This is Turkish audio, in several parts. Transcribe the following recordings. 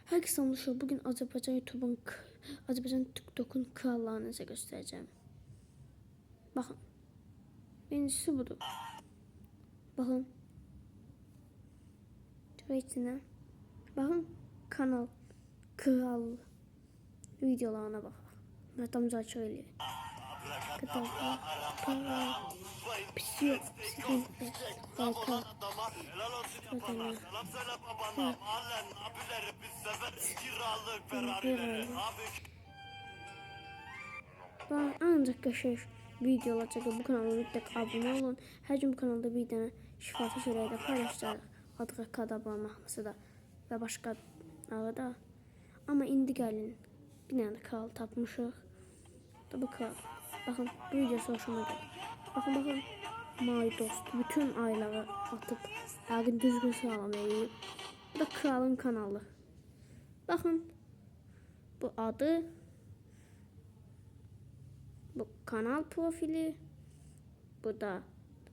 Herkese anlaşılıyor. Bugün Azerbaycan YouTube'un, Azerbaycan TikTok'un krallarını size göstereceğim. Bakın. Birincisi budur. Bakın. Şöyle bakın kanal kral videolarına bak. Mehtamca açıq eləyir. Qıdağa, para, pisiyor, sıkıntı, harika. Ben ancak qəşəng videolar çəkib bu kanala mütləq abunə olun. Hər gün bu kanalda bir dənə şifafi sürəydə paylaşacaq. Adı Kadabra mahnısı da və başqa da. Amma indi gəlin bir dənə kral tapmışıq. Da bu kral. Bakın bu videosu hoşuma geldi. Bakın. My dost bütün ayları atıp her gün düzgün sağlamayı. Bu da kralın kanalı. Bakın bu adı, bu kanal profili, bu da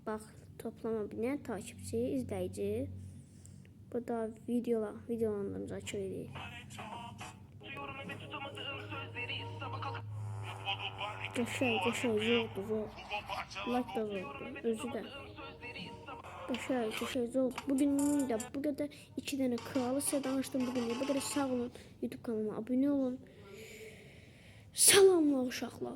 bak toplama binen takipçi, izleyici. Bu da videolarımızı açıq edeyim. Qəşəng zordu. Like da zordu. Özü də. Qəşəng zordu. Bugün də bu qədər 2 dənə kralı sizə danışdım bugün. Bu qədər sağ olun. YouTube kanalıma abunə olun. Salamlar uşaqlar.